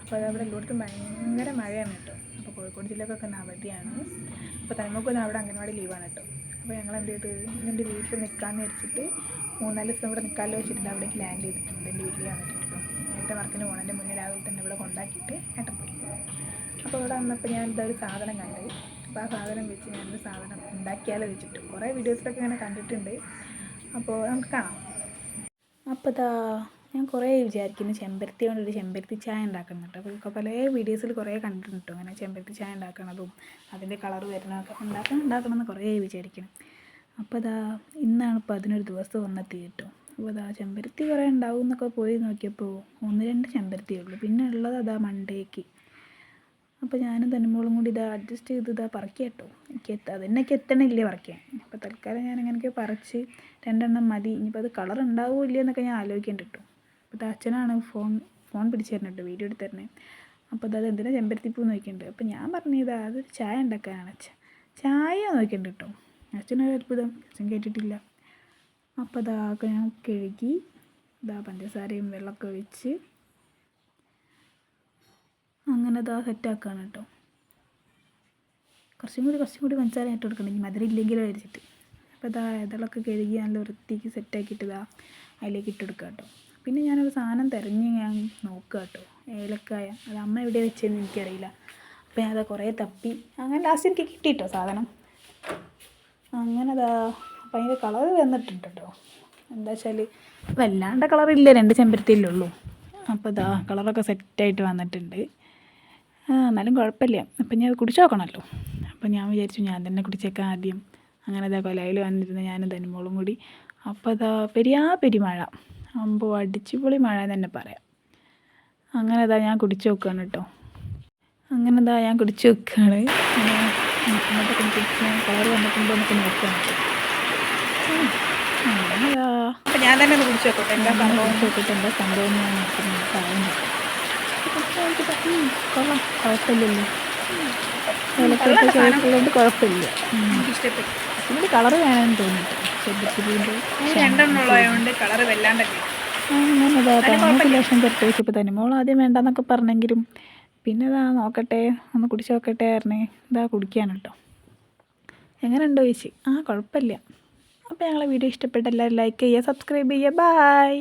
അപ്പോൾ അതവിടെ എല്ലായിടത്തും ഭയങ്കര മഴയാണ് കേട്ടോ. അപ്പോൾ കോഴിക്കോട് ജില്ലക്കൊക്കെ അവധിയാണ്. അപ്പോൾ തനിമൊക്കെ അവിടെ അംഗൻവാടി ലീവാണ് കേട്ടോ. അപ്പോൾ ഞങ്ങൾ എന്ത് ചെയ്ത് എൻ്റെ വീട്ടിൽ നിൽക്കാമെന്ന് വെച്ചിട്ട് 3-4 ദിവസം ഇവിടെ നിൽക്കാമല്ലോ വെച്ചിട്ട് അവിടേക്ക് ലാൻഡ് ചെയ്തിട്ടുണ്ട്. എൻ്റെ വീട്ടിൽ വന്നിട്ടുണ്ട് കേട്ടോ. ഏട്ടൻ വർക്കിന് പോകുന്നതിൻ്റെ മുന്നേ രാവിലെ തന്നെ ഇവിടെ കൊണ്ടാക്കിയിട്ട് ഏട്ടൻ പോയി. അപ്പോൾ ഇവിടെ വന്നപ്പോൾ ഞാൻ ഇതൊരു സാധനം കണ്ടത്. അപ്പോൾ ആ സാധനം വെച്ച് ഞാനൊരു സാധനം ഉണ്ടാക്കിയാലോ വെച്ചിട്ട് കുറേ വീഡിയോസിലൊക്കെ ഇങ്ങനെ കണ്ടിട്ടുണ്ട്. അപ്പോൾ നമുക്ക് കാണാം. അപ്പോൾ ഞാൻ കുറേ വിചാരിക്കുന്നു ചെമ്പരത്തി കൊണ്ടൊരു ചെമ്പരത്തി ചായ ഉണ്ടാക്കണം കേട്ടോ. അപ്പോൾ പല വീഡിയോസിൽ കുറേ കണ്ടിട്ടുണ്ട് കേട്ടോ അങ്ങനെ ചെമ്പരത്തി ചായ ഉണ്ടാക്കണതും അതിൻ്റെ കളർ വരുന്നതൊക്കെ ഉണ്ടാക്കണം എന്ന് കുറേ വിചാരിക്കണം. അപ്പോൾ ഇന്നാണ് ഇപ്പോൾ അതിനൊരു ദിവസം വന്നെത്തി കേട്ടോ. അപ്പോൾ ചെമ്പരത്തി കുറേ ഉണ്ടാവും എന്നൊക്കെ പോയി നോക്കിയപ്പോൾ 1-2 ചെമ്പരത്തിയേ ഉള്ളൂ. പിന്നെ ഉള്ളത് മണ്ടേക്ക്. അപ്പോൾ ഞാനും തനിമോളും കൂടി അഡ്ജസ്റ്റ് ചെയ്ത് പറിക്കുക കേട്ടോ. അതെന്നൊക്കെ എത്തണില്ലേ പറിക്കാൻ. അപ്പോൾ തൽക്കാലം ഞാൻ അങ്ങനെയൊക്കെ പറിച്ച് 2 എണ്ണം മതി. ഇനിയിപ്പോൾ അത് കളർ ഉണ്ടാവുമോ ഇല്ലയോ എന്നൊക്കെ ഞാൻ ആലോചിക്കേണ്ട കേട്ടോ. അപ്പോൾ അച്ഛനാണ് ഫോൺ പിടിച്ച് തരണം കേട്ടോ, വീഡിയോ എടുത്ത് തരണേ. അപ്പോൾ അത് എന്തിനാ ചെമ്പരത്തിപ്പൂ നോക്കിയിട്ടുണ്ട്. അപ്പോൾ ഞാൻ പറഞ്ഞത് അതൊരു ചായ ഉണ്ടാക്കാനാണ് അച്ഛൻ. ചായ നോക്കിയിട്ടുണ്ട് കേട്ടോ. അച്ഛനൊരു അത്ഭുതം, അച്ഛൻ കേട്ടിട്ടില്ല. അപ്പോൾ അതൊക്കെ ഞാൻ കഴുകി പഞ്ചസാരയും വെള്ളമൊക്കെ വെച്ച് അങ്ങനെ സെറ്റാക്കുകയാണ് കേട്ടോ. കുറച്ചും കൂടി പഞ്ചസാര ഇട്ട് കൊടുക്കണം, ഇനി മധുരം ഇല്ലെങ്കിലോ വിചാരിച്ചിട്ട്. അപ്പോൾ ഇതളൊക്കെ കഴുകി നല്ല വൃത്തിക്ക് സെറ്റാക്കിയിട്ട് അതിലേക്ക് ഇട്ട് കൊടുക്കുക കേട്ടോ. പിന്നെ ഞാനൊരു സാധനം തിരഞ്ഞ് ഞാൻ നോക്കുക കേട്ടോ, ഏലക്കായ. അത് അമ്മ എവിടെ വെച്ചതെന്ന് എനിക്കറിയില്ല. അപ്പോൾ ഞാൻ കുറേ തപ്പി അങ്ങനെ ലാസ്റ്റ് എനിക്ക് കിട്ടി കേട്ടോ സാധനം. അങ്ങനെ അപ്പോൾ അതിൻ്റെ കളർ വന്നിട്ടുണ്ട് കേട്ടോ. എന്താ വെച്ചാൽ വല്ലാണ്ട് കളറില്ല, 2 ചെമ്പരത്തിയല്ലേ ഉള്ളൂ. അപ്പോൾ കളറൊക്കെ സെറ്റായിട്ട് വന്നിട്ടുണ്ട്. എന്നാലും കുഴപ്പമില്ല. അപ്പം ഞാൻ കുടിച്ച് നോക്കണമല്ലോ. അപ്പം ഞാൻ വിചാരിച്ചു ഞാൻ തന്നെ കുടിച്ചേക്കാം ആദ്യം. അങ്ങനെ കൊലയിൽ വന്നിരുന്ന് ഞാനും തനിമോളും കൂടി. അപ്പോൾ പെരിമഴ ആകുമ്പോൾ അടിച്ചുപൊളി മഴ തന്നെ പറയാം. അങ്ങനെ ഞാൻ കുടിച്ച് നോക്കുകയാണ് കേട്ടോ. അങ്ങനെ ഞാൻ കുടിച്ച് നോക്കുകയാണ്. ഇന്നത്തെ കുടിച്ച് കളർ വന്നിട്ടുണ്ടോ എന്നൊക്കെ നോക്കുകയാണ് കേട്ടോ. അപ്പം ഞാൻ തന്നെ ഒന്ന് കുടിച്ച് നോക്കട്ടെ എന്താ സംഭവം ഞാൻ പറയുന്നത്. കൊള്ളാം, കുഴപ്പമില്ലല്ലോ. ഏലക്കൊക്കെ ചേർത്തുള്ളത് കുഴപ്പമില്ല. ഇതിൻ്റെ കളറ് വേണമെന്ന് തോന്നിയിട്ട് അങ്ങനെ ലക്ഷം ചേർത്ത് വെച്ചപ്പോൾ തനിമോൾ ആദ്യം വേണ്ടെന്നൊക്കെ പറഞ്ഞെങ്കിലും പിന്നെ നോക്കട്ടെ ഒന്ന് കുടിച്ച് നോക്കട്ടെ പറഞ്ഞേ കുടിക്കുകയാണ് കേട്ടോ. എങ്ങനെയുണ്ടോ ചോദിച്ച് കുഴപ്പമില്ല. അപ്പോൾ ഞങ്ങളെ വീഡിയോ ഇഷ്ടപ്പെട്ട എല്ലാവരും ലൈക്ക് ചെയ്യുക, സബ്സ്ക്രൈബ് ചെയ്യുക. ബൈ.